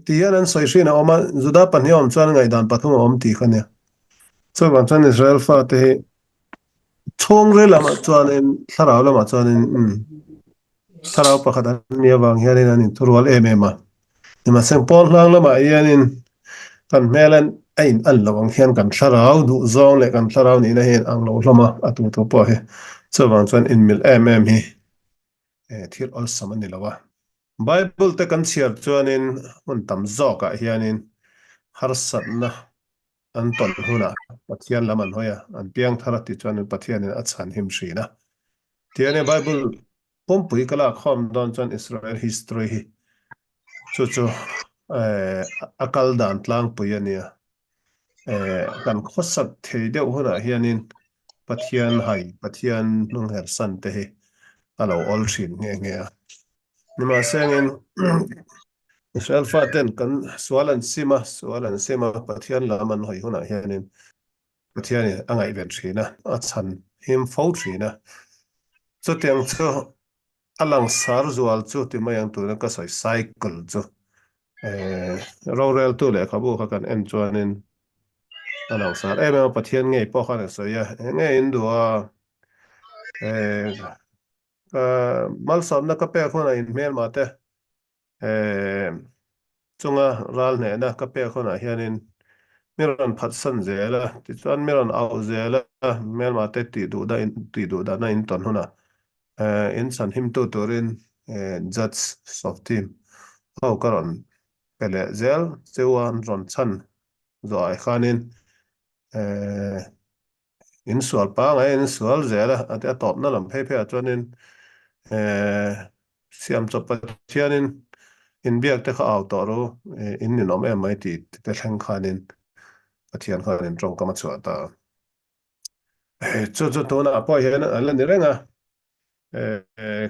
tiyan an soishin a oma zuda pahniawm chuan ngai dan pathum a awm ti khania chuan chuan Israel fa te hi chhawng relama chuanin thlarau lama chuanin thlarau pakhat an ni awang hianin an in thurual em em a nimaseng pawn hlang lama hianin kan hmelan a in an lawang hian kan thlarau duh zawng leh kan thlarau nihna hi ang lo hlawma a tu tu pawh hi chuwang chuan in mil em em hi thil ol sam ani lo a Bible te kan chiar chuanin hun tam zawk ah hianin harsat na an ton huna pathian lam an hoya an piang thara ti chuanin pathianin a chan him hrina tiane Bible pumpui kala khom don chuan Israel history hi chu chu akal dan tlang pui ania kan khosat thei deuh huna hianin pathian hai pathian nung her san te hi alo ol thin nge nge a nima sengin Israel faten kan swalan sima pathian laman hoi huna hianin pathian angai ven thina a chan him fo thina chu tiang chu alang sar zual chu ti mayang tu na ka soi cycle chu rorel tu le khabu kha kan en chuanin alang sar pathian ngei po kha so ya nge in duwa mal som na ka pe khona in mel mate chunga ral ne na ka pe khona hianin miron phat san zela ti chuan miron au zela mel mate ti du da na in ton huna in san him tu turin judge of team ho karon pele zel chewan ron chan zo ai khanin in sual pa ngai in sual zela ate top na lam phe phe chuanin siam chop pathianin in biak te kha au to ro in ni nom em mai ti te thleng khanin pathian khanin tong kama chua ta chu chu to na po hian an la ni renga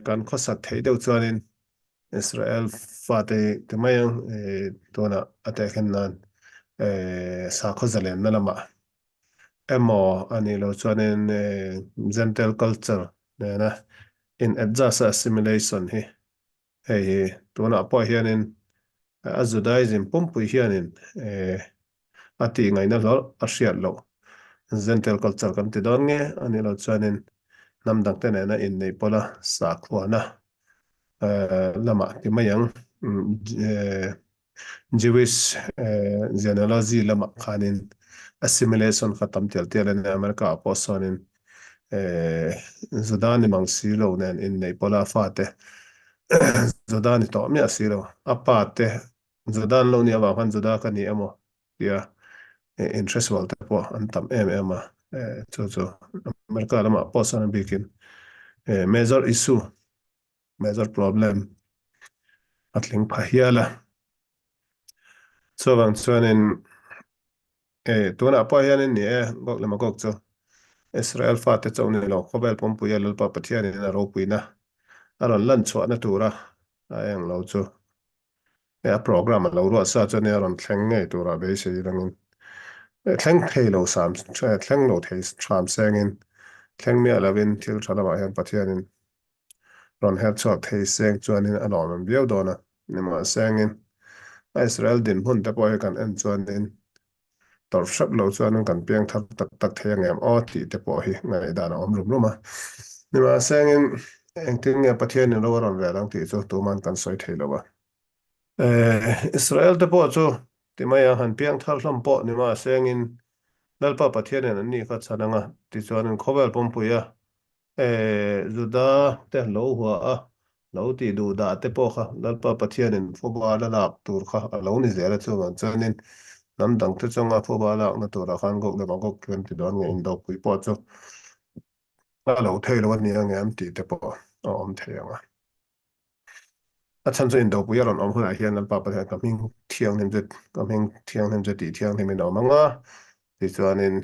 kan khosat thei deuh chuanin Israel fate te mayang to na ate khen nan sa kho zalen na lama emo ani lo chuanin gentle culture na in adjust assimilation hi hei tuna po hianin a Judaism pumpui hianin ati ngai na hlor a hriat lo gentle culture kan ti don nge ani lo chuanin namdang te na in nei pola sa khwana lama ti mayang Jewish genealogy lama khanin assimilation khatam tel tel in America aposonin Zudani mang silo nen in nei pola fate Zudani to mi asilo apate Zudan lo ni awa han Zudaka ni emo ya interest wal te po antam em chu chu America lama aposonin bikin major issue major problem atling phahiala so bang chuanin tuna po hianin ni gok lama gok chu Israel fa te chawni lo khobel pom puya lal pa pathian in ro puina aron lan chwa na tura ayang lo chu program lo ro sa chani aron thleng nge tura be se rangin thleng thei lo sam thleng lo thei tram sengin thleng mi alavin thil thala ma hian pathian in ron her chok thei seng chuanin alom biao dona nima sengin Israel din hun te po kan en chuanin tor shrap lo chuan kan piang thak tak tak thei ngam o ti te po hi ngai dan om rum ruma ni ma sengin engtin nge pathian ni lo ron ve lang ti chu tu man kan soi thei lo wa Israel te po chu ti maya han piang thar hlam po ni ma sengin lalpa pathian an ni kha chananga ti chuan khobel pom puya juda te lo huwa a lo ti du da te po kha lalpa pathian in foba la lak tur kha lo ni zela chu man chuanin nam dang te chonga foba lak na tura khan gok le gok ken ti don nge in do pui po chu la lo thei lo ni ang am ti te po om thei anga a chan chu in do pui ron om huna hian lalpa pathian kam hing thiang nim jet kam hing thiang nim jet ti thiang nim in om anga ti chuanin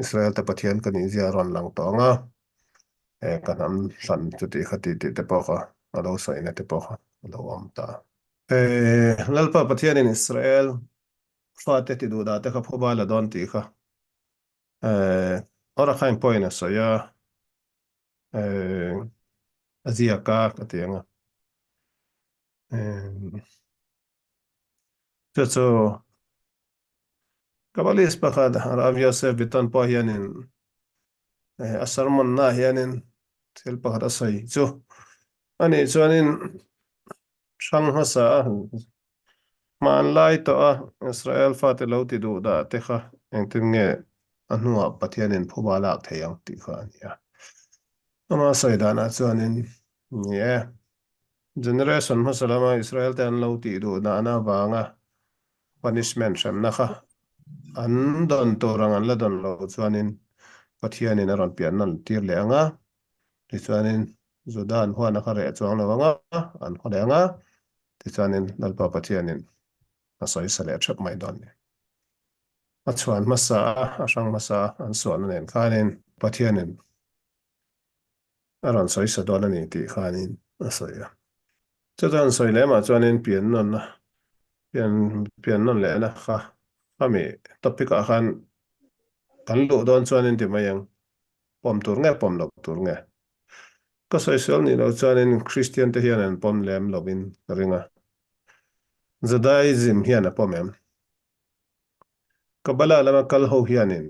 Israel te pathian kan in zia ron lang to anga kan am san chu ti khati ti te po kha alo sai na te po kha alo om ta lalpa pathian in Israel fate ti du da te kha phoba la don ti kha ora khain poina so ya azia ka tianga chu chu kabalis pakhat Rav Yosef biton po hianin asarmon na hianin thil pakhat a sawi chu ani chuanin thang hmasa man lai to a Israel fate lo ti du da te kha engtin nge anua pathianin phuba lak theiang ti kha ania ama saidana chuanin nie generation masalama Israel te an lo ti du na na wanga punishment sem na kha an don to rang an la don lo chuanin pathianin aron pian nan tir le anga ti chuanin Sudan huan a kha re chuang lo anga an kha le anga ti chuanin lalpa pathianin a soi sale thap mai don ni a chuan masa a sang masa an suan nen khanin pathianin aron soi sa don ani ti khanin a soi a chu chuan soi le ma chuanin pian non na pian pian non le na kha ami topic a khan kan lu don chuanin ti mayang pom tur nge pom lok tur nge có soi sol ni lo chuanin Christian te hian an pom lem lovin ringa Judaism hian a pom em kabala lama kal ho hianin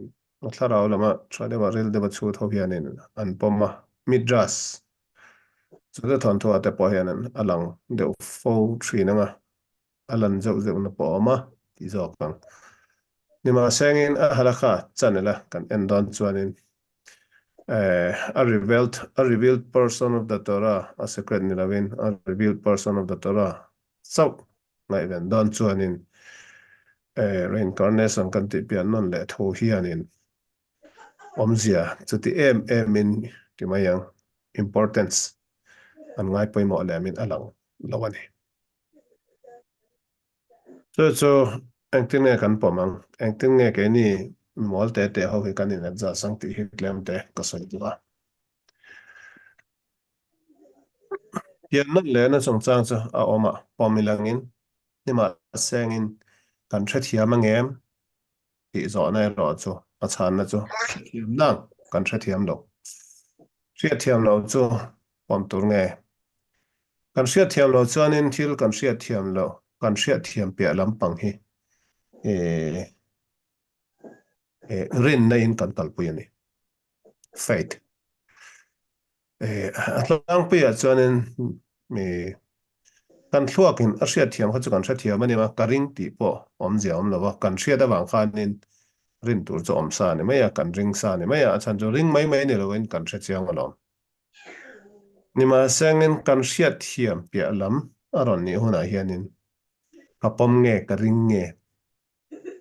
thlaraw lama thradema ril deba chut ho hianin an poma midras chuta thon thua te po hianin alang deuh fo thinanga alan zeuh zeuh na po ma ti zawk ang nima sengin a halakha chanela kan endon chuanin a revealed person of the Torah a secret nilavin a revealed person of the Torah so ngai ven don chuanin reincarnation kan ti pian non le tho hianin omzia chuti em in ti mayang importance an ngai poimo lemin alang lawani chu engtin nge kan pomang engtin nge ke ni mol te ho hi kan in za sang ti hi klem te ka sai tu pian non le na song chang cha a oma pomilangin ni ma sengin kan thret hiam angem ti zo na ro chu a chan na chu hiam nang kan thret hiam lo hriat thiam lo chu pom tur nge kan hriat thiam lo chuanin thil kan hriat thiam lo kan hriat thiam pe lampang hi e rin na in kan talpui ani faith atlang pe chuanin mi kan thluakin a hriat thiam kha chu kan hriat thiam ani ma karing ti po om zia om lawa kan hriat awang khanin rin tur chu om sa ni maya kan ring sa ni maya chan chu ring mai mai ni loin kan hriat chiang alom nima sengin kan hriat thiam pe lam aron ni huna hianin kapom nge ka ring nge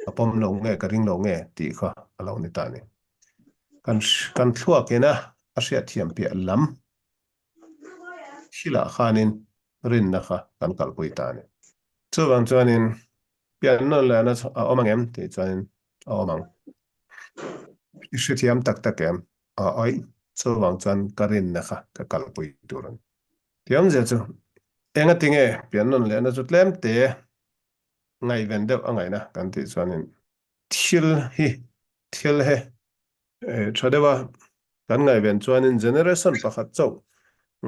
kapom lo nge ka ring lo nge ti kha alo ni ta ni kan thluakina a hriat thiam pe lam hila khanin rin na kha kan kalpui ta ni chu wang chuanin pian non la na a omang em ti chuanin a omang i hrithiam tak tak em a oi chu wang chuan karin na kha ka kalpui turun tiam je chu enga tinge pian non le na chu tlem te ngai ven deuh angai na kan ti chuanin thil hi thil he tradewa kan ngai ven chuanin generation pakhat chau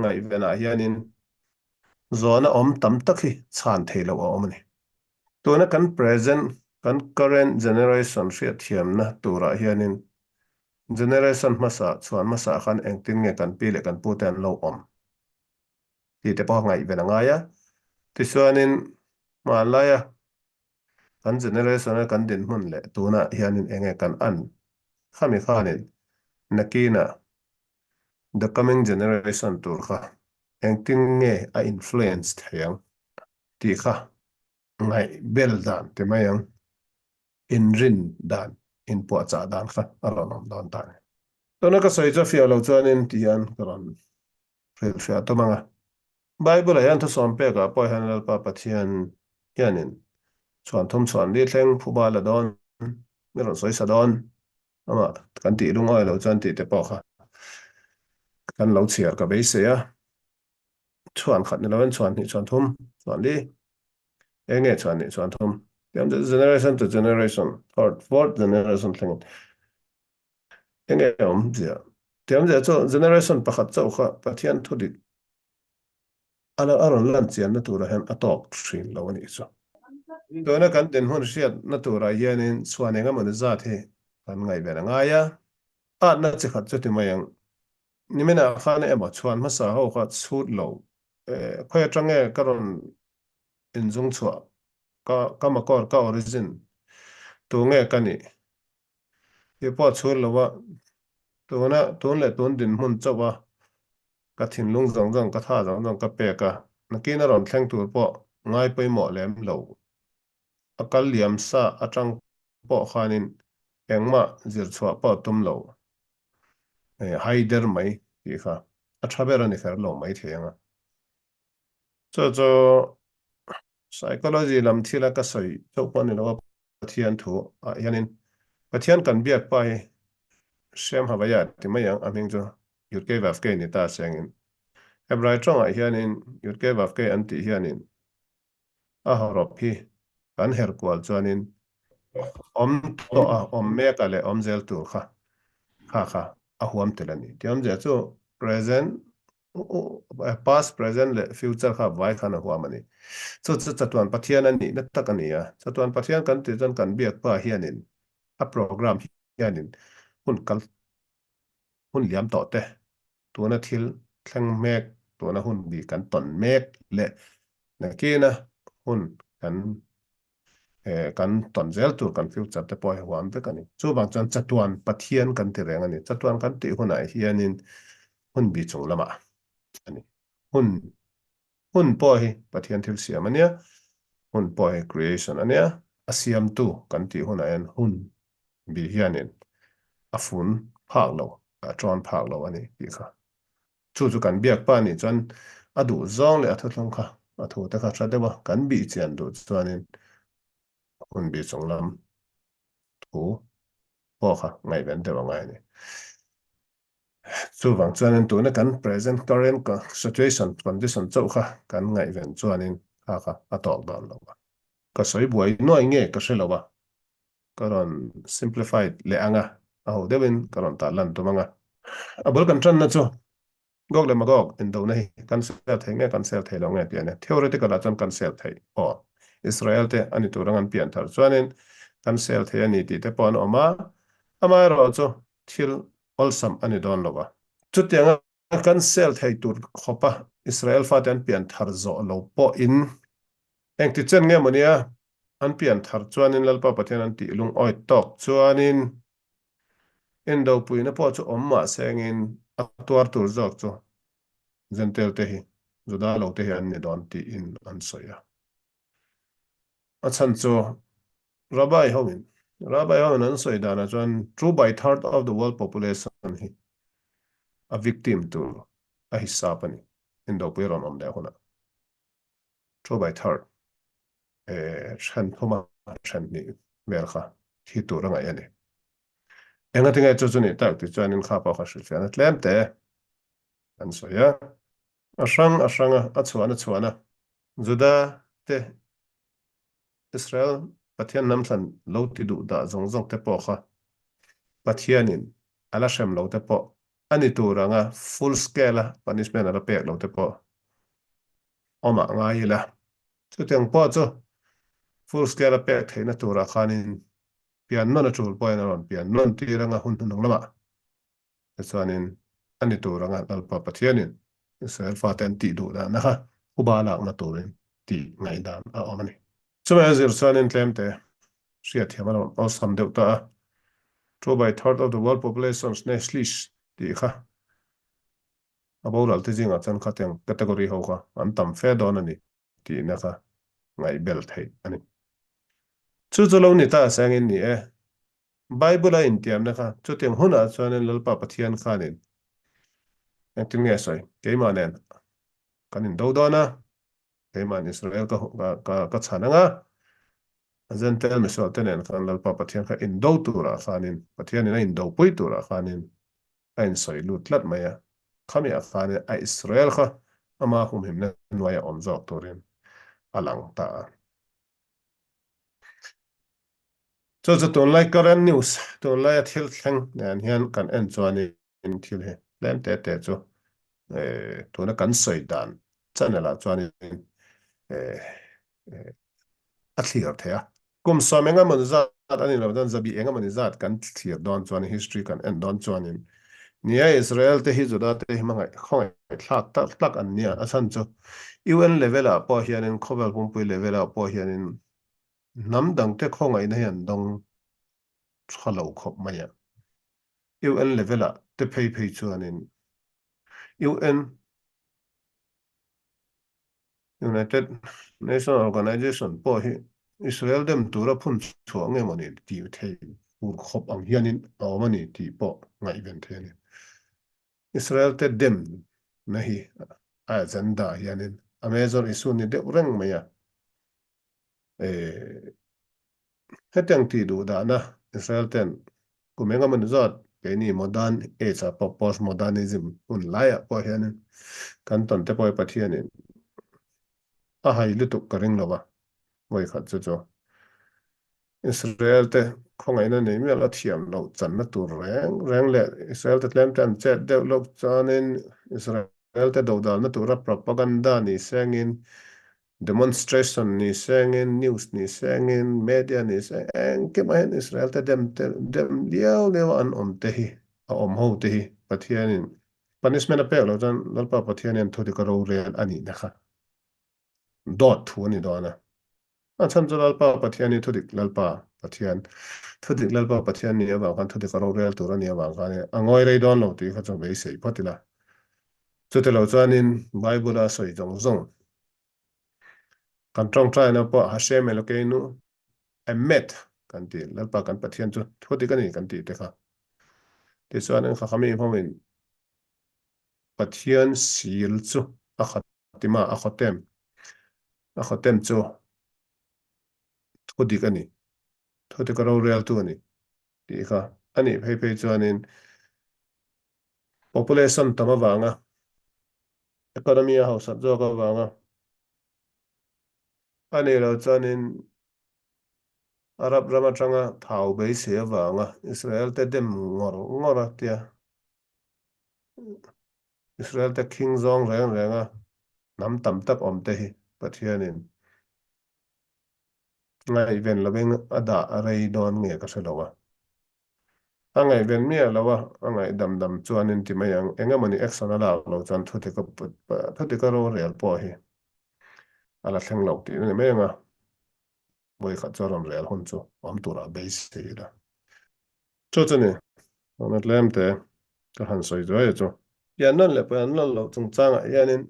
ngai vena hianin zona om tam tak hi chan theilo a omani tuna kan present kan current generation hriat thiam na tura hianin generation masa chuan masa khan engtin nge kan pi le kan pu ten lo om ti te pawh ngai vena ngaya ti chuanin malaya kan generation kan din hmun le tuna hianin enge kan an khami khanin nakina the coming generation tur kha engtin nge a influence theyang ti kha ngai bel dan te mayang in rin dan in po cha dan kha aron don ta tona ka soi cha fia lo chuanin tian karon fel fia to manga bible ayan to som pe ka po hanal pa pathian hianin chuan thum chuan li thleng phuba la don meron soi sa don ama kan ti lungoi lo chuan ti te po kha kan lo chiar ka be se ya chuan khat ni lo chuan ni chuan thum chuan li enge chuan ni chuan thum tiam the generation to generation or fourth generation thing enge zia tiam zia chu generation pakhat chau kha pathian thudik ala aron lan chian na tura hen atok thrin lo ani chu ตัวนั้นกันเป็นหุ่นเสียนั่นตัวรายเย็นส่วนเองก็มันจะจัดให้กันไงเป็นไงอ่ะนั่นจะขัดจุดที่มาอย่างนี่ไม่น่าข้าเนี่ยบอกชวนมาสาวเขาสุดโลค่อยจังเงก็รอนอินจงชัวก็มาก่อนก็ออริจินตัวเงกันนี่ที่พอชวนแล้วว่าตัวนั้นตัวเล็กตัวดินหุ่นเจ้าว่าก็ทิ้งลุงจังก็ท่าจังก็เปะกะนักกินอรอนแข่งตัวพอง่ายไปหมดแล้วเรา akal liam sa atang po khanin engma zir chwa po tum lo haider mai ti kha a thabera ni fer lo mai thenga cho psychology lam thila ka soi to pon ni lo pathian thu a yanin pathian kan biak pai sem hawaya ti mai yang aming jo yut ke waf ke ni ta sengin hebrai tong a hianin yut ke waf ke anti hianin a horop hi kan her kwal chuanin om to a om me ka le om zel tur kha kha a huam telani tiam je chu present past present le future kha vai khana huam ani chu chatuan pathian ani na takania chatuan pathian kan ti jan kan biak pa hianin a program hianin hun kal hun liam to te tuna thil thleng mek tuna hun bi kan ton mek le na kina hun kan kan ton zel tur kan future te poi huam te kani chu bang chan chatuan pathian kan ti reng ani chatuan kan ti hunai hianin hun bi chung lama ani hun hun poi pathian thil siam ania hun poi creation ania asiam tu kan ti hunai an hun bi hianin a fun phak lo a tron phak lo ani ti kha chu kan biak pa ni chan adu zong le a thothlong kha a thu te kha thra dewa kan bi chian du chuanin hun bi chung lam thu po kha ngai ben dewa ngai ni chu wang chuanin tu na kan present current ka situation condition chau kha kan ngai ven chuanin kha a tok dan lo ka soi buai noi nge ka hrelo wa karon simplified le anga a ho dewin karon ta lan tu manga abol kan tran na chu gok le magok in do nei kan sel thei nge kan sel thei lo nge pian theoretical a chan kan sel thei o Israel te ani tu rangan pian thar chuanin kan sel thei ani ti te pon oma ama ro chu thil olsam ani don lo wa chu tianga kan sel thei tur khopa Israel fa ten pian thar zo lo po in eng ti chen nge monia an pian thar chuanin lalpa pathian an ti lung oi tok chuanin in do pui na po chu omma sengin atwar tur zok chu zentel te hi zuda lo te hi an ni don ti in an soya a chan chu rabai homin an soi dana chuan 2/3 of the world population hi a victim to a hissa pani in do pui ron om de hona 2/3 chen thoma chen ni merkha hi tu ranga yani enga tinga chu chu ni tak ti chuanin kha pa kha hri fian tlem te an soya a chuana zuda te Israel pathian nam thlan lo ti du da zong zong te po kha pathianin ala shem lo te po ani turanga full scale punishment ala pek lo te po oma nga ila chu teng po chu full scale pek theina tura khanin pian non a chul po na ron pian non ti ranga hun hun lama chuanin ani turanga alpa pathianin Israel fa ten ti du da na kha ubala na turin ti ngai dan a omani chuma azir chuanin tlemte Shia thiaman osam deuta 2/3 of the world population ne slish ti kha aboral te jinga chan khateng category ho kha an tam fe don ani ti na kha ngai bel thei ani chu chu lo ni ta sang in ni bible a in tiam na kha chu tem huna chuan lalpa pathian khanin ang tin nge soi keimanen kanin do dona keiman Israel ka chananga zentel misol tenen kan lalpa pathian kha in do tura khanin pathian in do pui tura khanin ein soi lut lat maya khami a khane a Israel kha ama hum him na nuaya om jok torin alang ta cho ton like current news ton like thil thlang nan hian kan en chuani in thil he lem te chu to na kan soi dan chanela chuani a thlir thea kum so menga man zat ani lo dan zabi enga man zat kan thlir don chuan history kan en don chuan in nia Israel te hi juda te hi mangai khongai thak tak tak an nia asan chu UN level a po hianin khobal pumpui level a po hianin nam dang te khongai na hian dong khalo khop maya UN level a te phei chuanin UN United Nations Organization po hi Israel dem tura phun chuang nge mani ti thei ur khop ang hianin awmani ti po ngai ben the ni Israel te dem na hi agenda hianin Amazon isu ni de reng maya e heteng ti du da na Israel ten kumenga man zot ke ni modern age a post modernism un laya po hianin kan ton te po pathianin a hai lutuk ka ring lawa moi khat chu chu Israel te khongai na nei mi la thiam lo chan na tur reng le Israel te tlem tan che de lo chanin Israel te do dal na tura propaganda ni sengin demonstration ni sengin news ni sengin media ni seng ke ma Israel te dem liao leo an om te hi a om ho te hi pathianin punishment a pe lo chan lalpa pathianin thodi ka ro real ani na kha dot thu ni do na a chan chu lalpa pathiani thudik lalpa pathian thudik lalpa pathian ni awang kan thudik ro real tur ani awang kan angoi rei don lo ti kha chu be sei patila chu te lo chuanin bible a soi jong jong kan trong trai na po hashem elokeinu emet kan ti lalpa kan pathian chu thudik ani kan ti te kha ti chuanin kha khami phomin pathian sil chu a khatima a khotem chu thudik ani thudik ro real tu ani ti kha ani phei chuanin population tama wanga economy a hausat zo ka wanga ani lo chuanin Arab rama tanga thau be se wanga Israel te dem ngor tia Israel te king zong renga nam tam tak om te hi pathianin ngai ven loving ada arei don nge ka selowa angai ven mi lawa angai dam chuanin ti mayang engamani action ala lo chan thuti ka ro real po hi ala thleng lo ti ne menga boi khat choram real hun chu om tura base te da chu chu ne onat lem te ka han soi zo ye chu pian non le pian non lo chung changa yanin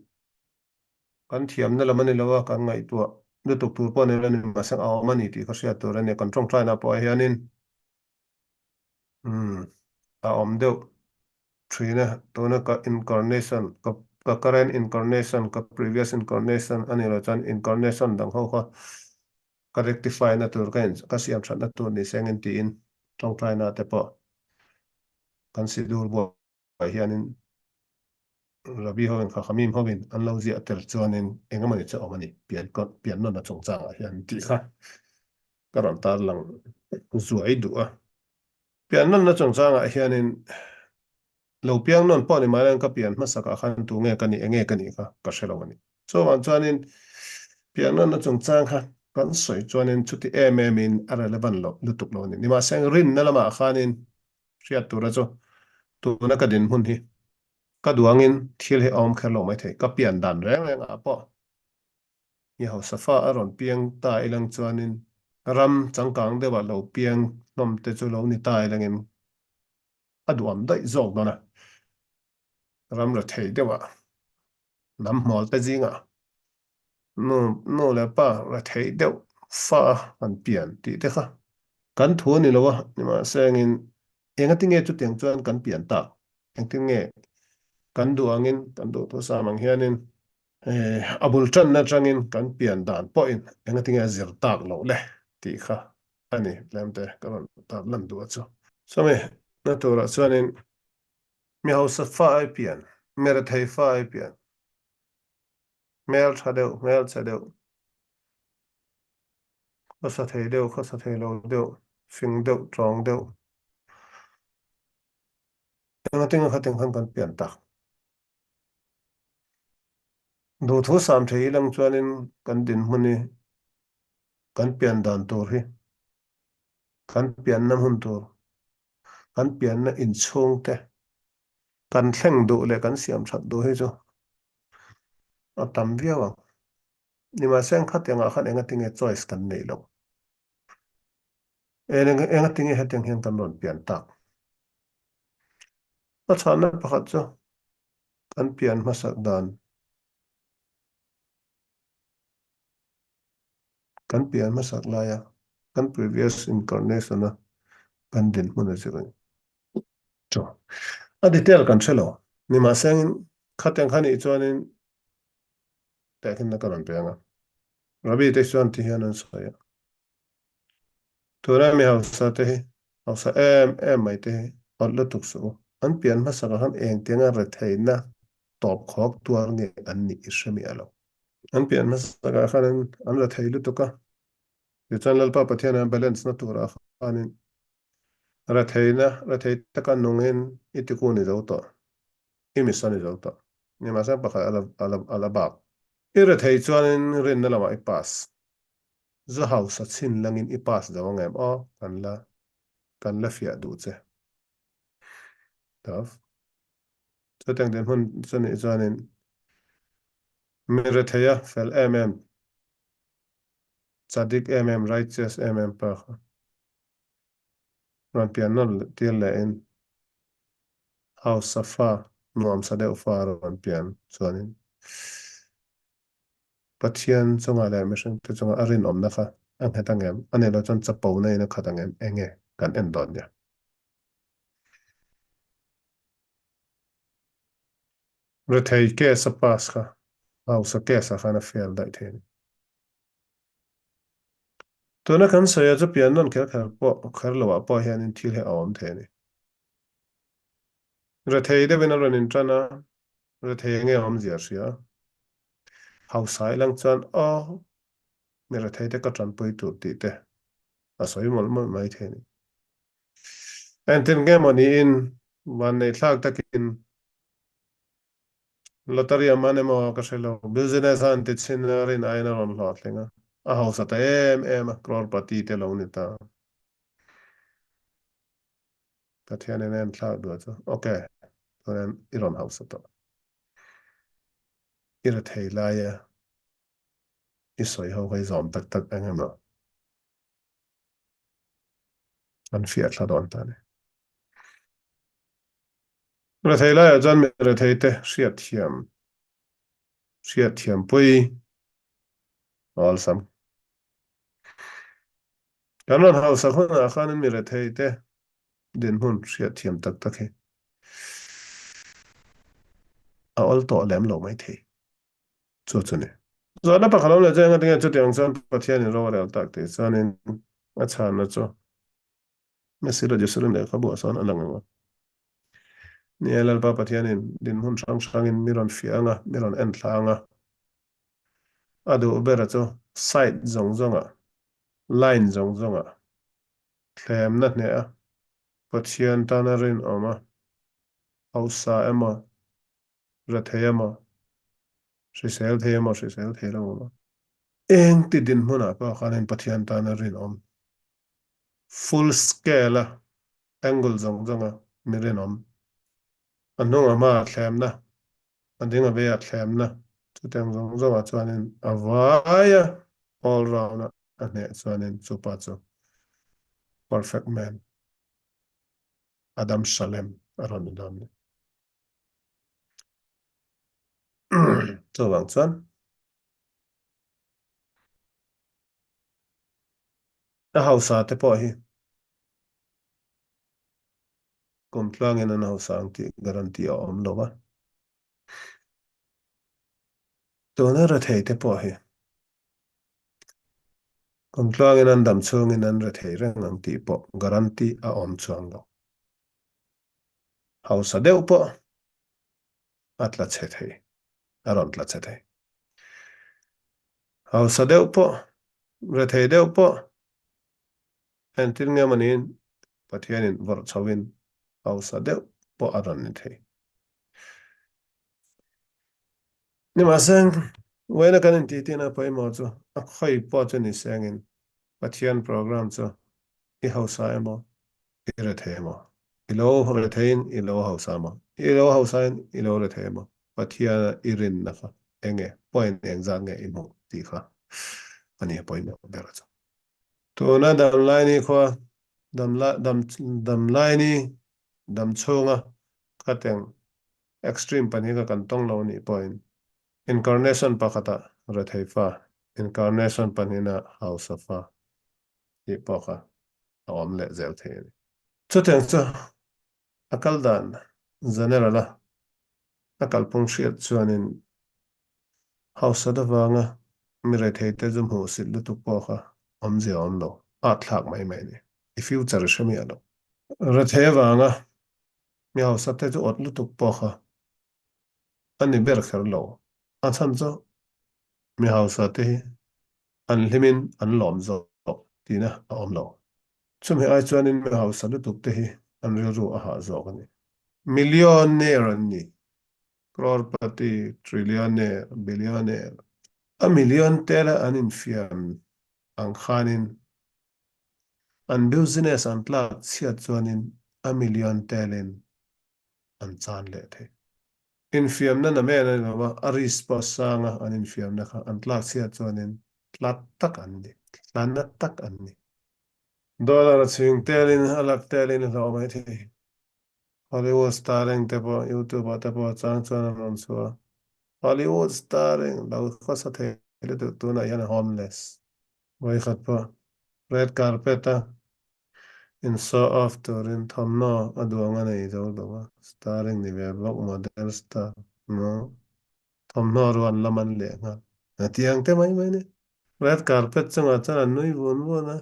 kan thiam na lamani lawa kan ngai tua nu tuk tur pon ne ma sang aw mani ti ka sia tur ne kan trong trai na po hianin a om deuh thina tuna ka incarnation ka current incarnation ka previous incarnation ani lo chan incarnation dang ho kha ka rectify na tur kan ka siam that na tur ni sengin ti in trong trai na te po kan si dur bo hianin rabi hoin kha khamim hoin an lo zia tel chuanin engamani cha omani pian non na chung chang a hian ti kha karon tar lang zuai du a pian non na chung chang a hianin lo piang non po ni malang ka pian ma saka khan tu nge kani ka shelo mani so wan chuanin pian non na chung chang kha kan soi chuanin chuti in a relevant lo lutuk lo ni ma seng rin na lama khanin riat tu ra chu tu na ka din hun hi ka duangin thil he om khelo mai the ka pian dan reng a po ni ho safa aron piang ta ilang chuanin ram changkang dewa lo piang nom te chu lo ni ta ilangin aduam dai zog dona ram la thei dewa nam mol te zinga no le pa la thei deuh fa an pian ti te kha kan thu ni lowa ni ma sengin enga tinge chu tiang chuan kan pian ta eng tinge kan du to sa mang hianin abul chan na changin kan pian dan po in enga tinge zir tak lo le ti kha ani lemte kan ta lan du chu some na to ra chuanin mi hau sa fa ai pian mera thei fa ai pian mel chadeu có sa thei lo deuh fing deuh trawng deuh enga tinga khating khan kan pian tak du thu sam thei lang chuanin kan din hmuni kan pian dan tur hi kan pian nam hun tur kan pian na in chung te kan thleng du le kan siam that du hi chu a tam viawa ni ma seng khat yang a khat enga tinge choice kan nei lo enga tinge heteng hian kan ron pian tak a chana pakhat chu kan pian masak dan kan pian masak laya kan previous incarnation na kan din mun a chirin chu a detail kan thelo ni ma seng khat yang khani chuanin takin na kan pe anga rabi te chuan ti hian an soya tura mi hausa te hi hausa em mai te hi otla tuk su an pian masaka han eng tianga re theina top khok tuar nge an ni ishami alo an pian masaka khan an ra theilu tuka yu chan lalpa pathian balance na tura khanin ra theina ra thei taka nungin itikuni zo to imisani zo to ni ma sa pakha ala bak ira thei chuanin rin na lama i pass zo hausa chin langin i pass zo ngem o kan la fia du che taf cho tang den hun chani chuanin mi ra theia fel tzadik righteous pa ran pian non tir le in house safa nuam sa deuh fa ran pian chuanin pathian chunga le mission te chunga arin om na kha ang hetangem ane lo chon chapo nei na khatangem enge kan en don ya re thei ke sa pas kha house ke sa khana fel dai the tuna kan saya chu pian non kher khar po khar lo po hian in thil he awm the ni re thei de ben ron in trana re thei nge om zia sia house ai lang chan o mi re thei te ka tran pui tu ti te a soi mol mol mai the ni en tin nge moni in wan nei thak takin lotaria mane mo ka shelo business an ti chin rin ai na ron lot lenga a house ta crore pati te lo ni ta pathian en thak du chu okay then iron house to ira thei la ya i soi ho kai zom tak tak engema an fiat la don ta ne ira thei la ya jan me ira thei te hriat thiam pui all sam kan ron house khon a khan mi ira thei te din hun hriat thiam tak tak he a ol to lem lo mai thei chu chu ne zo na pa khalom le jeng ngang chu tiang chan pathian in ro re tak te chanin a chan na chu mesira jesurim le khabu asan alanga ni elal pa pathian in din hun sang sang in miron fianga miron en thlanga adu ubera chu site zong zonga line zong zonga thlem na hne a pathian tana rin oma hausa ema rathei ema hrisel thei ema hrisel thei lo oma eng ti din hmuna pa khanin pathian tana rin om full scale a angle zong zonga mirin om anung ama thlem na andinga be a thlem na chuteng zong zonga chuanin avaya all round a hne chuanin chupa chu perfect man Adam Shalem aron ni don chu wang chuan a hausa te pawh hi kum tlangin an hausa ang ti garanti a awm lo a tuna ra thei te pawh hi kum tlangin an dam chhungin an ra thei reng ang ti pawh garanti a awm chuang lo hausa deuh pawh a tla che thei aron tla che thei hausa deuh pawh ra thei deuh pawh en tin nge manin pathianin vor chhawin hausa deuh pawh aron ni thei ni ma seng wena kan in ti tina pawh emaw chu a khoi pawh chu ni sengin pathian program cho I hausa emo I re the emo ilo re thein ilo hausa mo ilo hausa ilo re the emo pathia irin na kha enge point exam nge imo ti kha ani point no bera cho to na dam lai ni kho dam lai ni dam chunga ka teng extreme pani ka kan tong lo ni point incarnation pakata re thei fa incarnation panina house of fa I poka om le zel the chu teng chu akal dan generala akal pung hriat chuanin house da wanga mi re thei te zum hu sit lu tu poka om je om lo a thlak mai mai ni I future shami alo re thei wanga mi house te chu ot lu tu poka ani ber kher lo a chan chu mi house te hi an limin an lom zo tina a om lo chumi ai chuanin mi house lu tu te hi an ril ru a ha zo kan ni millionaire an ni crorepati trillionaire billionaire a million tela an infiam ang khanin an business an tlak chiat chuanin a million telin an chan le the infiam na na me na lawa a rispa sanga an infiam na kha an tlak chiat chuanin tlat tak an ni tlanat tak an ni dollar ching telin alak telin lo mai the Hollywood starring te po YouTube te po chang chuan an chua Hollywood starring lo kho sa the le tu na yan homeless Vai khat pa red carpet in show off turin thamno aduanga nei zo do starring ni ve block model star no thamno ron laman le nga atiang te mai mai ne red carpet changa chan nui bun bu na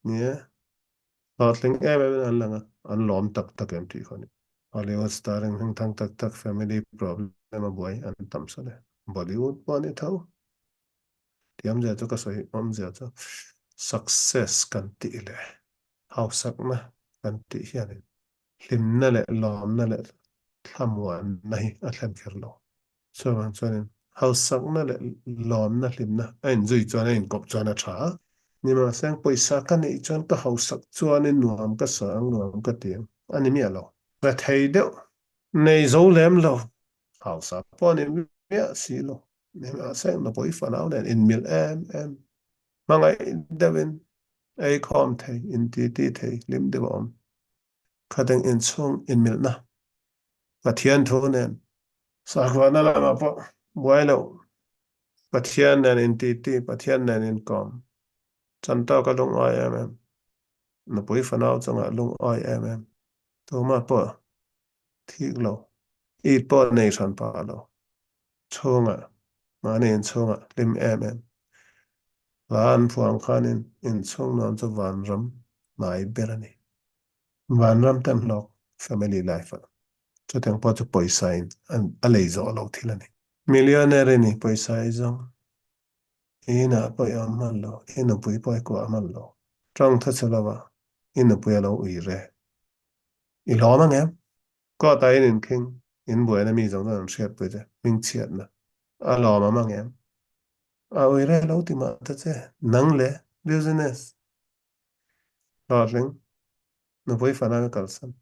nie hotling em an langa an lom tak tak em ti khoni Hollywood starring hing thang tak tak family problem a boy an tam sa le Bollywood pa ni thau tiam ja cho ka soi om ja cho success kan ti le hausak na kan ti hian lim na le lom na le thamwan nahi a thlam kher lo so man chuanin hausak na le lom na lim na ain zui chuan ain kop chuan a tha ni ma sang poisa ka nei chuan ka hausak chuanin nuam ka sang nuam ka tiang ani mi alo va thei deuh nei zo lem lo hausa pon in mi si lo ni ma sang na poi fa nau nen in mil em mangai devin ai khom thei in ti thei lim de bom khadeng in chung in mil na pathian thu nen sakwa na la ma po buai lo pathian nen in ti pathian nen in kom chan ta ka lung ai em na poi fa nau changa lung ai em to ma po thik lo I po nei chan pa lo chunga ma ne in chunga lim em van phuang khanin in chung nam chu van ram mai berani van ram tem lok family life cho teng po chu poisa in an a lei zo lo thilani millionaire ni poisa I zong ina po yam man lo ina pui poi ko aman lo trong tha chalawa ina pui lo ui re I lo ma ngem ko ta in king in bu na mi zong na shet pu je ming chiat na a lo ma ngem a ui re lo ti ma ta che nang le business lo ring no pui fa na kal san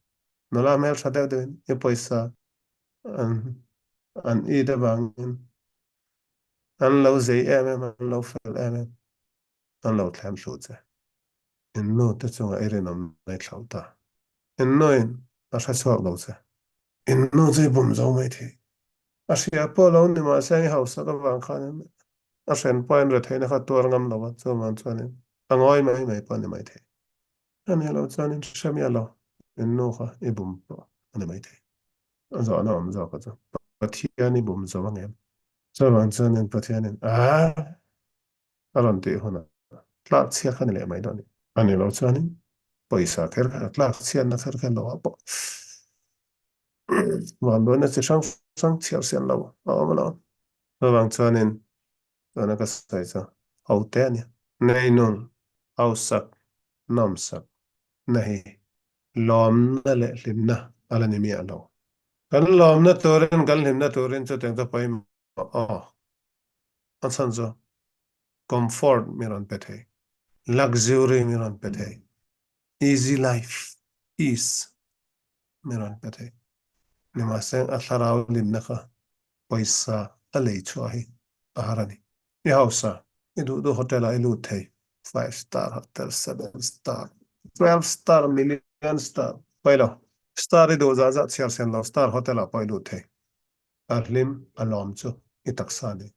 no la mer sa de e poisa an an I de bang an lo zei an lo fel an lo thlam hlu che in no te chunga irin nei thlau ta in no in a sha chuak lo che in no chei bum zo mai thi a sia po lo ni ma sang house ka wang khan a sen point re theina kha tur ngam lo chu man chuan in angoi mai pa ni mai the ani lo chuan in shami lo in no kha I bum po ani mai the a zo na om zo ka chu pathian I bum zo ngem chu man chuan in pathian in aron ti huna tlak chia khan le mai do ni ani lo chuan in poisa kher kha tlak chian na kher khan lo po wan do na chi sang sang chiar sian lo ma lo wang chuan in na ka sai cha au te ni nei nun au sak nom sak nahi lom na le lim na ala ni mi alo kan lom na toren kan lim na toren chu teng ta pai an san zo comfort mi ron pe the luxury miron pethe easy life ease miron pethe nima seng atharaw lim naka paisa alei chuahi aharani ni hausa idu do hotel a ilu thei 5 star hotel 7 star 12 star million star pailo star idu za za chiar sen lo star hotel a pailu thei arlim alom chu itaksani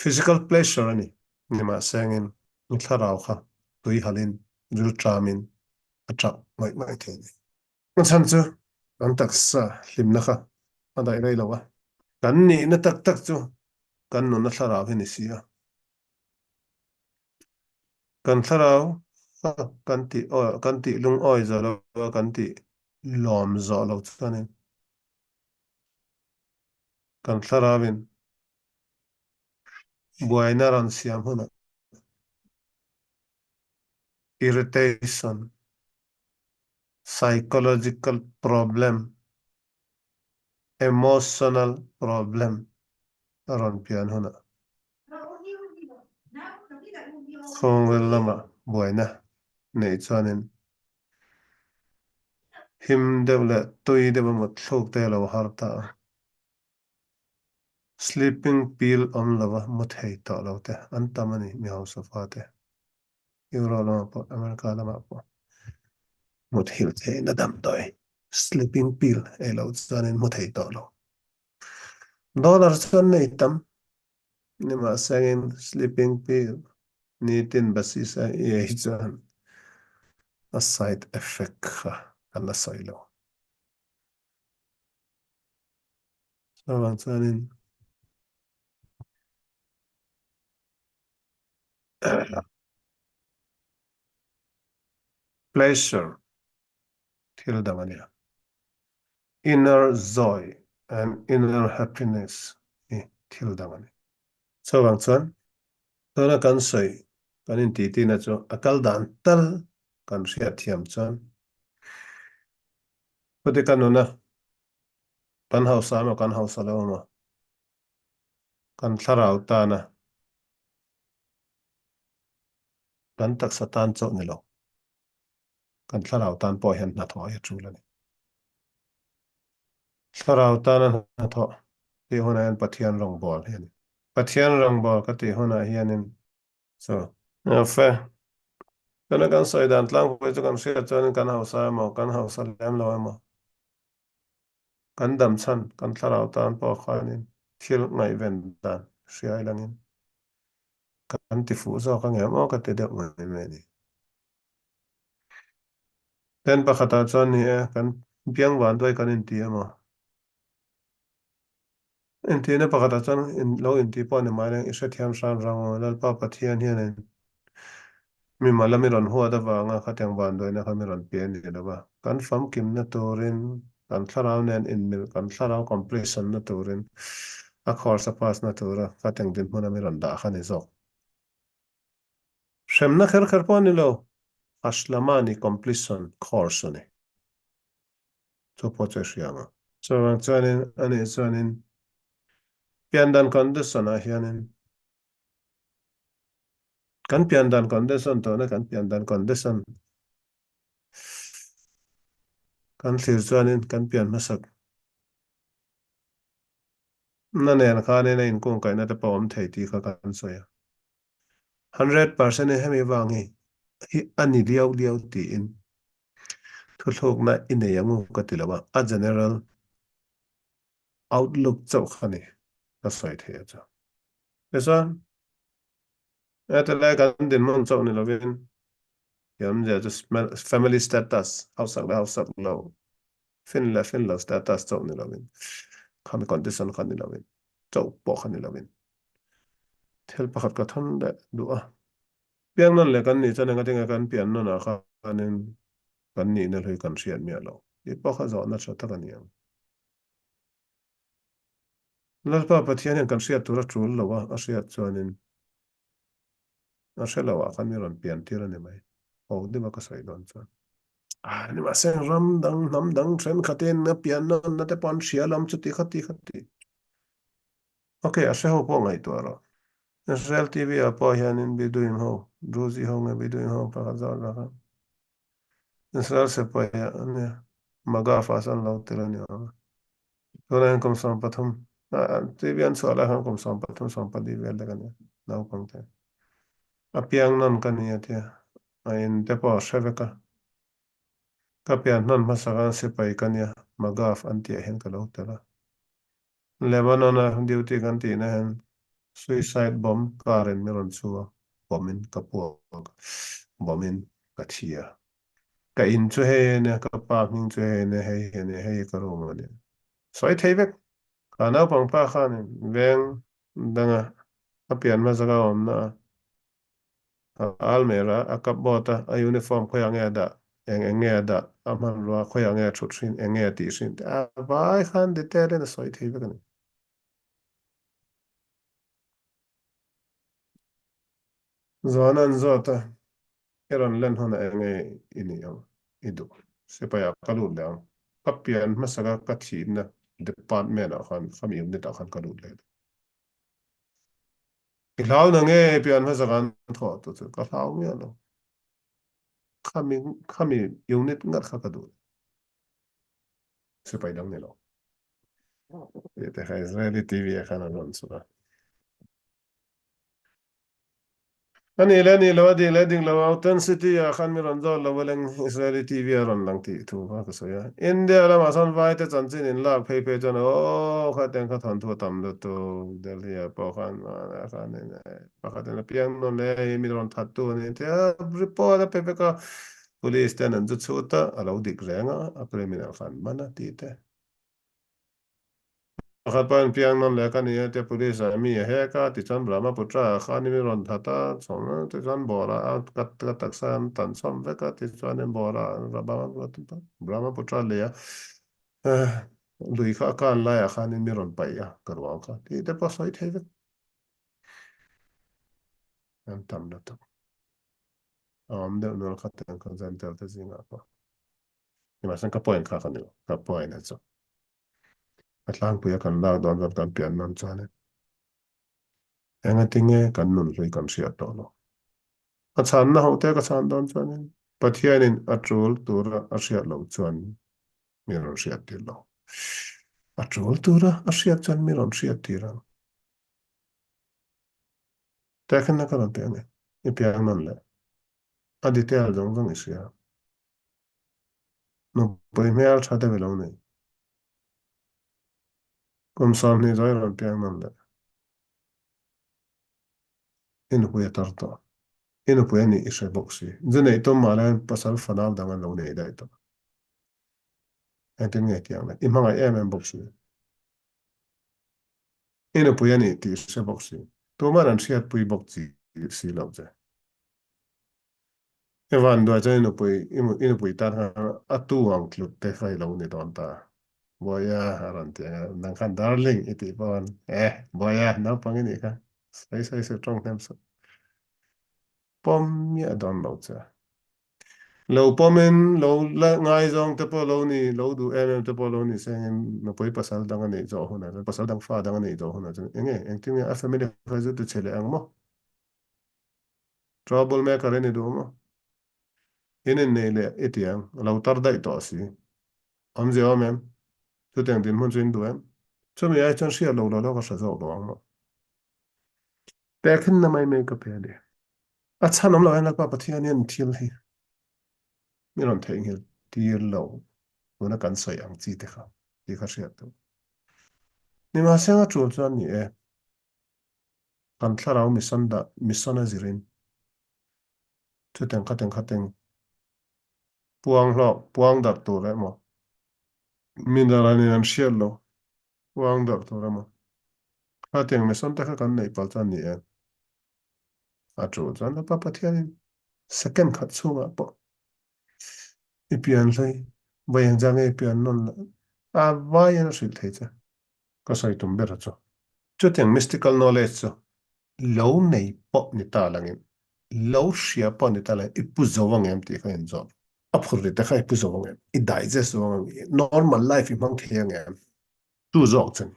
physical pleasure ani nima sengin tharaw kha tui halin ril tramin atrak mai thei chan chu an taksa hlimna kha adai rei lawa kan ni na tak tak chu kan no na thlarau hi ni sia kan thlarau ha kan ti lung oi zo lo kan ti lom zo lo chuanin kan thlarawin buaina ran siam huna irritation psychological problem emotional problem ron pian huna khong wel lama buaina nei chuanin him deuh tui deuh mut thluk te lo har ta sleeping pill om lova mut hei to lo te an tamani mi hau sofa te euro lama po america lama po mut hil te na dam toy sleeping pill e lo chuanin mut hei to lo dollar chuan nei tam ni ma sangin sleeping pill ni tin basis a e chuan a side effect kha kan la soilo so chuanin pleasure thil damania inner joy and inner happiness thil damani so chuan tona kan soi kan in ti na chu akal dan tal kan ria thiam chuan pati kan una kan hausa ma kan hausa lo ma kan tharau ta na kan tak satan chau ni lo kan tharau tan po hian na tho ya chu lani tharau ta na tho ti hona hian pathian rong bol hian pathian rong bol ka ti hona hianin so fe kana kan soi dan tlang po chu kan ria chuan kan hausa ma kan hausa lem lo ma kan dam chan kan tharau tan po khanin thil ngai ven dan riai langin kan ti fu zo ka ngem o ka ti deuh mai mai ni ten pakhata chuan ni e kan piang wan doi kan in ti emaw in ti na pakhata chuan in lo in ti pawh ni mai le i hre thiam hran rang lalpa pathian hianin mi mala mi rawn huat awanga khatiang van doi na kha mi rawn pi ani lawa kan fam kim na turin kan thlarau nen in mil kan thlarau completion na turin a course a pass na tura khatiang din hmuna mi rawn dah kha ni zawk hremna kher kher pawh ni lo ashlamani completion course ani chu pawh chu hrianga chuanin ani chuanin piandan condition a hianin kan piandan condition to na kan piandan condition kan thlir chuanin kan pian hmasak na nen kha ne na in kung kai na te pawm thei ti kha kan soya 100% e hemi wangi hi ani liau liau ti in thuthluk na ine yangu ka tilawa a general outlook chau khani ka soi the cha pesa ate lai kan din mon chau ni lovin yam ja just family status house lo fin la status chau ni lovin khan condition khan ni lovin chau po khan ni lovin thel pakhat ka thon da du a piang non le kan ni chana nga tinga kan pian non a khanin kan ni na loi kan rian mi alo i pakha zo na tha ta kan yang lalpa pathian kan riat tura chul lawa a riat chuanin a hrelawa kan mi ron pian tir ani mai ho di ma ka sai don chuan ni ma seng ram dang nam dang thren khatin na pian non na te pon hrialam chu ti khati khati okay a hre ho po ngai to ro Israel TV apa hianin biduin ho Rosie ho nga biduin ho pakazal raka Israel se pa ya ne maga fasan lau tirani ho tuna yan kum som pathum TV an so ala han kum som pathum som padi vel daga ne lau kum te apiang non kaniya tia ain te po sheveka kapian non masagan se pa ikania magaf anti hen ka lau tira Lebanon a duty kan ti na hen suicide bomb karen meron chuwa bombin kapua bombin kathia ka in chu he ne ka pa ning chu he ne hei ka ro ma ne soi thei vek kana pang pa khan veng danga apian ma zaga om na almera akap bota a uniform ko yang da eng da aman lo ko yang thut sin eng ti sin a vai khan de te ne soi thei vek ne zanan zota eron len hona enge ini yang idu sepaya kalun leang kapian masaga kathi na department akan kami unit akan kalun le ilaw na nge pian masagan tho to ka law mi ano kami unit ngat khakadu sepay dang nilo ite kha Israeli TV akan anon suka ani lani lawadi lading law authenticity ya khan mi ron zol lawaleng Israeli TV ron lang ti tu ba ka so ya India la ma son vai te chan chin in lak phei phei chan o kha ten kha thon thu tam lo to Delhi ya pa khan ma khan ne pa kha ten piang no le mi ron that tu ni te report pe pe ka police ten an chu chu ta alo dik renga a criminal khan mana ti te Pakhat pa piang non le ka ni te police a mi he ka ti chan Brahmaputra kha ni mi ron thata chong ti chan bora kat ka taksan tan som ve ka ti chan en bora Brahmaputra le ya lui kha kan la ya kha ni mi ron pa ya karwa ka ti te pa sai the ve an tam na to am de no kha tan kan zan tel te zinga pa ni ma san ka point kha ka ni ka point na cho atlang pu ya kan la don kan pian non chan enga tinge kan nun lui kan sia to lo a chan na hote ka chan don chuan pathianin a tul tura a hriat lo chuan mi ron hriat tir lo a tul tura a hriat chuan mi ron hriat tir ang te khen na kan te ne i piang man le a di te al jong jong i sia no poi me al thate ve lo nei kom sam ni zai ron piang man le in hu ya tar to in hu ni i se boxi zene to ma la pasal fanal dangan lo nei dai to en te nge tiang le i manga em boxi ina puyani ti se boxi to man an siat pui boxi si lo je evan do ja ina pui tar ha atu ang klut te khai lo ni don ta boya aran te nang kan darling iti bon boya na pangini ka sai se trong tem so pom ya don lo cha lo pomen lo la ngai zong te po lo ni lo du te po lo ni se na poi pasal dang ani zo hona pasal dang fa dang ani zo hona enge eng ting a family fa zu tu chele ang mo trouble maker ni do mo inen neile itiang lo tar dai to si am je omem tu teng din mun chin duem chumi ai chan sia lo ka sa zo lo ang te khin na mai me ka pe de a chan om lo en la pa pathian yen thil hi mi ron theng hil tir lo una kan soi ang chi te kha ti kha sia tu ni ma se nga chul chan ni kan thlarau mi son a zirin tu teng kha teng puang lo puang dar tu re mo min da ni an sia lo puang dar tu re mo kha teng mi son te kha kan nei pal chan ni a tru chan la pa pathian second khat chunga po ipian hlei bayang jang ipian non la a vai na sil thei cha ka sai tum ber cho chu teng mystical knowledge cho lo nei po ni ta langin lo shia po ni ta la ipu zawang em ti kha en zo a phur ri ta kha ipu zawang em I digest zawang em normal life I mang theng em tu zo chen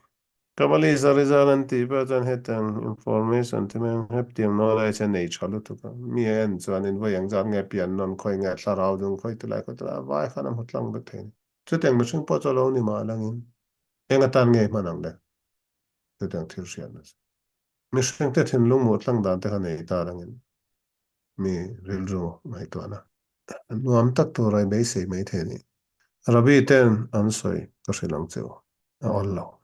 Kabali Sarizalan Tibetan Hetan information to me have team knowledge and age halutuka. Me and so in way and Zang Epian non coin at Saraudun quite like a wife and I'm hotlang the thing. Sitting machine pots alone in Malangin. Engatan gay manang the dang Tirsianas. Missing that in Lumo Tlang Dante Tarangin. Me real ro my tuana. No am tak to rai bay say may teni. Rabi ten am sorry, Kasilang Tio. Allah.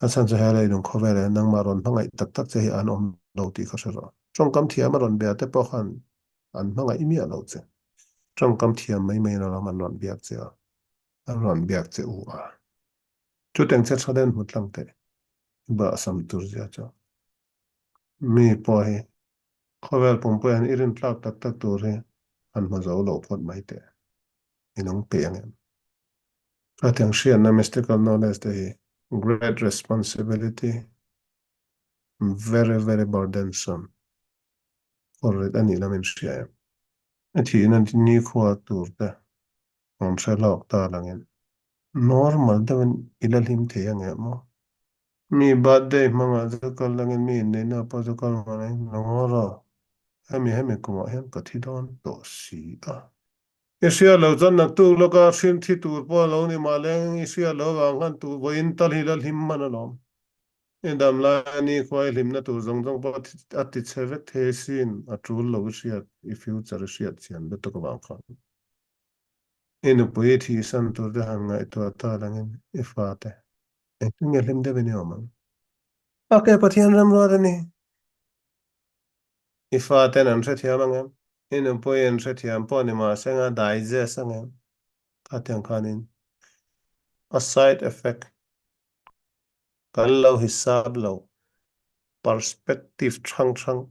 Asan sa helay nung kovere nang maron pangay tak sa hi an lo ti kasiro. Trong kam tia maron bea te pohan an pangay imi alo tse. Trong kam tia may na naman ron biak tse. An ron biak tse ua. Tuteng tse sa den mutlang te. Ba asam turzia cho. Mi pohi. Kovel pompo yan irin tlak tak turi. An mazaw lo pot may te. Inong piyangin. Atang siya na mystical knowledge te great responsibility. Very, very burdensome. For it ani namin siya. Thì nên ni khoa tur ta on sa lok ta langin normal ta men ila lim the yang mo mi birthday manga zakal langin mi ne na pa zakal mana nora hemi kuma hen ka thi don to si a isia lo zan na tu lo ka sin thi tur po lo ni ma leng isia lo wang han tu bo in tal hilal him mana lo indam la ni khwai lim na tu zong zong pa ati chevet the sin a trul lo sia I future sia chian beto ka wang khan inu puit hi san tur de hanga ito ata langin ifate. Ngalim de bini oman. Ake patian ram ro ni. Ifate nan set ya mangam. Inu puyen set ya po ni ma senga daize sangam. Katyang kanin. A side effect. Kan lo hisab lo. Perspective chang chang.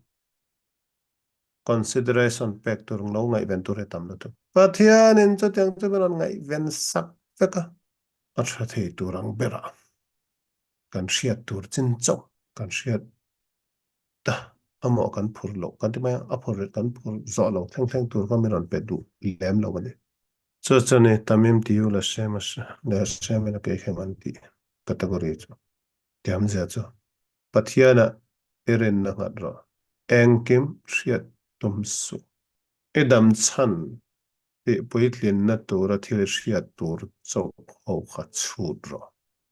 Consideration factor lo ngai venture tam lo tu. Patian in set yang tu beron ngai ven sak feka. Atra thi turang bera. Kan siat tur chin chok. Kan siat ta amo kan phur lo kan ti mai a phur kan phur zo lo thang tur ka mi ron pe du lem lo bani so chane tamim ti u la shem la ke khem an ti category cho tiam za cho pathiana erin na hadro engkim shiat tum su edam chan te poitlin na tur a thil shiat tur cho ho kha chudro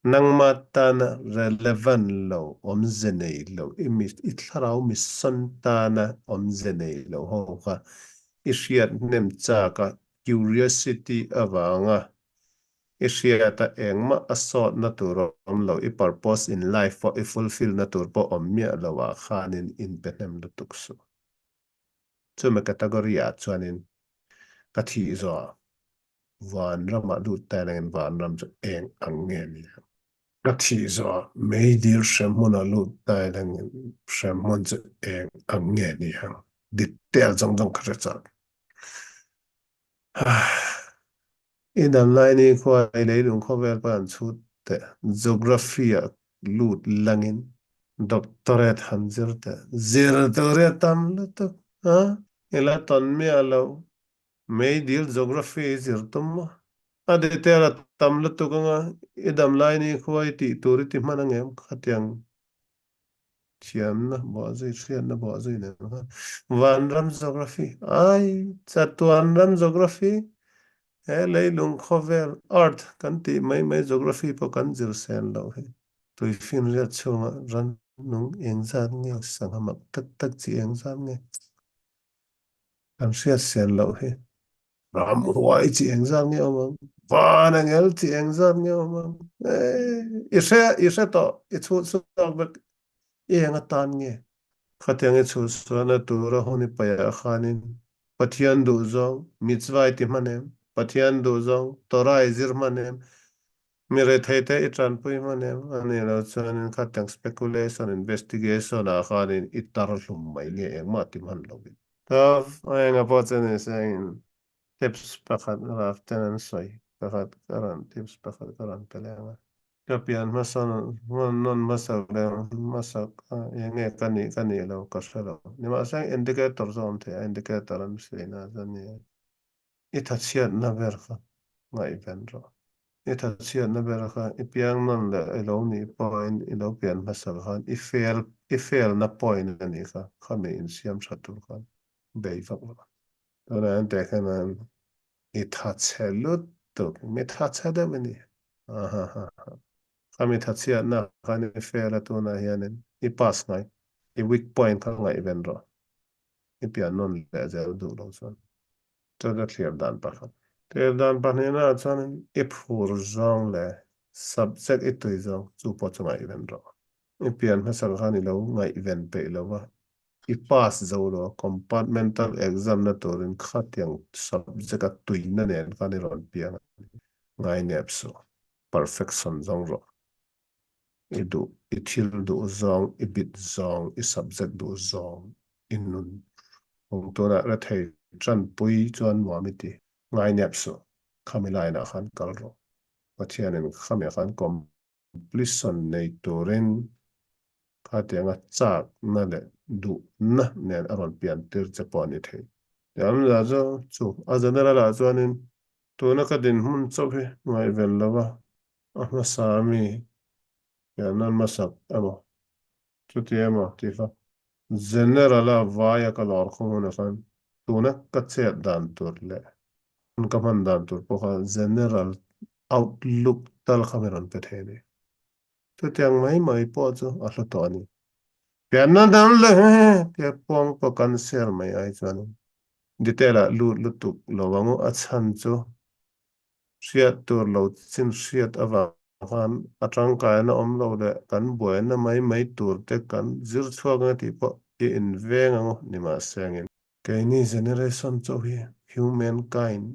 nangmatana relevant lo omzenei lo imis itlarau misantana omzenei lo hoka ishiat nem chaka curiosity awanga ishiata engma asot naturo omlo I purpose in life for I fulfill natur po omya lo wa khanin in penem lutukso chuma category a chuanin kathi zo van rama du tanen van ram eng angeni Gati zo mấy điều xem môn là lúc đại là xem môn sẽ ăn nghe đi ha đi theo trong trong cái gì idam lai ni khoa lấy đúng khoa về bản chút te geography lúc langin doctorate han zir te zir doctorate tam lu tu ha ila ton mi alo mấy điều geography zir tum ade tera tam lu tu nga idam lai ni khoa ti turi ti manang em khatyang Chiamna bozi chiamna bozi ne vanram geography ai chatuanram geography he leilung khover art kanti mai geography po kan zir sen lo he tu fin ria chunga ran nung engzan nge sanghamak tak chi engzan nge kan sia sen lo he ram huai chi engzan nge omang van angel chi engzan nge omang ise to itu su bak enga tan nge Khatyang chu suana tura honi paya khanin pathian do zong mitzvah ti manem pathian do zong tora izir manem mere theite itran pui manem ani lo chuanin khatyang speculation investigation a khanin itar hlum mai nge engma ti man lo bi ta ai nga po chen sein tips pakhat raften an soi pakhat karan tips pakhat karan pele Kapian masan non masak masak yang kani lo kasalo ni masang indicator zone the indicator an sina zani ita siat na verka ngai vendro thật chuyện nó bây giờ ít piang non là ai lâu ni point ai lâu pian mà sao khan ít fail na point là ni kha khan mình in siam sát tu khan bay vọng đó là anh thấy cái này ít thật xe lút tu mấy thật xe đó mình à ha ha khan mình thật chuyện na khan ít fail là tu na hiền nên ít pass ngay ít weak point khan ngay event rồi ít pian non là giờ đủ lâu rồi cho nó clear dan pa khan clear dan pa này là cho nên ít phur zong le subject ít tu zong chu po cho ngay event rồi ít pian mà sao khan ít lâu ngay event pe lâu i-pass zo lo compartmental exam na turin khat yang subject a tuina nen kani ron piang ngai nep so perfection zong ro i du i thil du zong i bit zong i subject du zong in nun hong to na ra thei tran pui chuan mo mi ti ngai nep so khamilai na khan kal ro pathianin khamya khan completion nei turin khatianga chak na le du na nen aron pian tir che pawni thei yam la zo chu a general la chuanin tuna ka din hun chau hi ngai vel lawa a ma sami ya nan masak amo chu ti amo ti fa general la vaya ka lor khong na fan tuna ka che dan tur le un ka man dan tur po kha general outlook tal khameron pe theni tu tiang mai po chu a hla to ani pian na dan le pe pong po kan ser mai ai chuan ditela lu tu lo wangu a chan chu hriat tur lo chin hriat awa khan atangkai na om lo le kan buai na mai tur te kan zir chuak na ti po i in veng ango ni ma sengin kaini generation chu hi humankind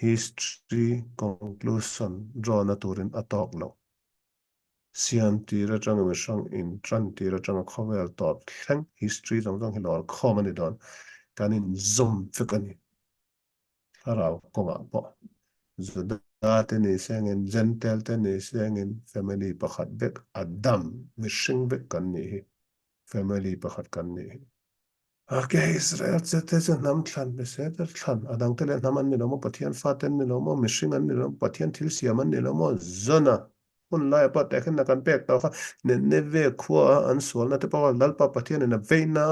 history conclusion draw na turin atok lo sian tira tang mi sang in tran tira tang khowel top thank history jong jong hi lor khomani don kanin zoom fikani harau koma po zuda teni sengin gentle teni sengin family pakhat bek adam mishing bek kan ni hi family pakhat kan ni hi ake Israel chete chen nam thlan be se ter thlan adang tele naman ni lomo pathian faten ni lomo mishing an ni lomo pathian thil siam an ni lomo zona un lai pa te khen na kan pek ta kha ne ve khwa an sol na te pa dal pa pathian na veina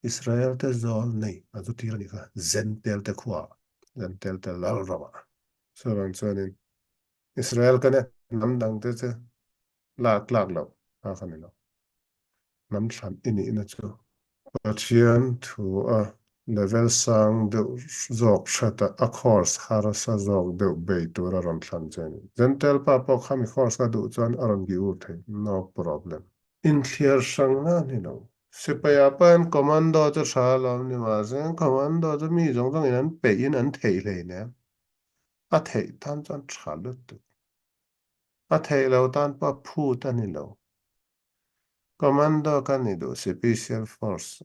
Israel te zol nei azu tir ni kha zentel te khwa zentel te lal rawa so ran chuanin Israel ka ne nam dang te che lak lo ha khani lo nam thlan ini ina chu pathian thu a level sang de zok shata a course harasa zok de be tur ron thlan chen zentel pa po khami course ka du chuan aron gi u the no problem in clear sang na ni lo sipaya pan commando cho tha lo ni ma zen commando cho mi jong jong in an pe in an thei le ne a thei tan chuan tha lut a thei lo tan pa phu tan ni lo commando kan ni do special force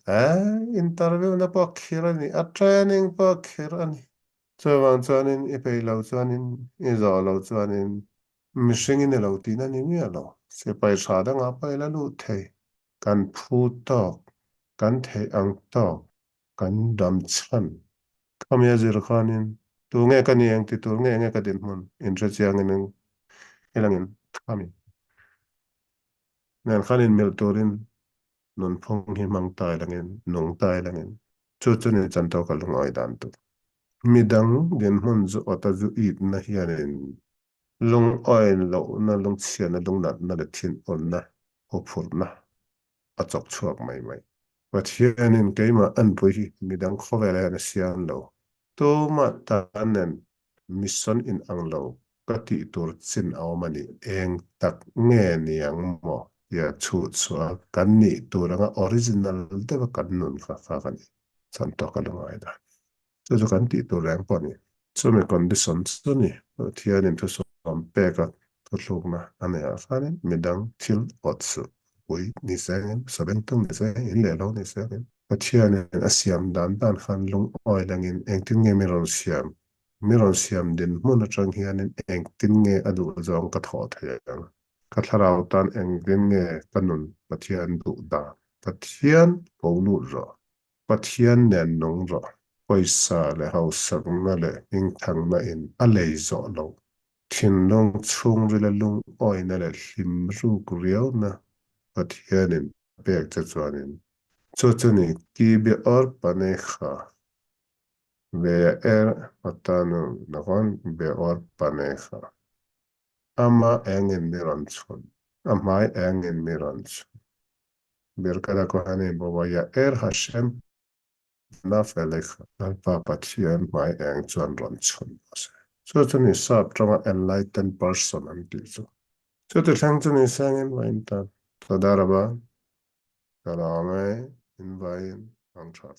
interview na pa khirani a training pa khirani chuan chuanin i pe lo chuanin i zo lo chuanin mihring in lo tin ani mi lo se pai tha danga pai la lu thei kan phu tawk kan thei ang tawk kan dam chan khamya zir khanin tu nge kan yang ti tur nge ka din mun in ra chiang in ilangin khami nen khanin mel turin nun phong hi mang tai langin nung tai langin chu chu ni chan to ka lung oi dan tu midang din hun zu ota zu it na hianin lung oi lo na lung chia na lung na le thin on na ho phur na a chok chuak mai wat hianin keima an pui hi midang khowela na sian lo to ma ta nen mission in ang lo ka ti tur chin awmani eng tak nge niang mo ya chu chua kan ni turanga original de kan nun kha kan san to ka lungai da chu kan ti tur rang poni so me conditions to ni thianin to so pe ka to lukna ane a fanin midang thil otsu ui ni sangin sabentung ni sangin in le lo ni sangin pathianin asiam dan khan lung oi langin engtin nge miron siam din mun atang hianin engtin nge adu zong ka tho thayang ka tharau tan engtin nge kanun pathian du da pathian polu ro pathian nen nong ro poisa le hausak na le ing thang na in a lei zo lo thin lung chung rila lung oi na le hlim ruk riau na pathianin pek cha chuanin chu chu ni ki be or pane kha ve er patanu nakon be or pane kha ama engin miron chun amai engin miron chun birkada ko hani boba ya er hashem na felekha alpa pathian mai eng chuan ron chun ase chu chu ni sap tronga enlightened person an ti chu chu tu thang chu ni sangin vain ta tadaraba kalamai invain ang cha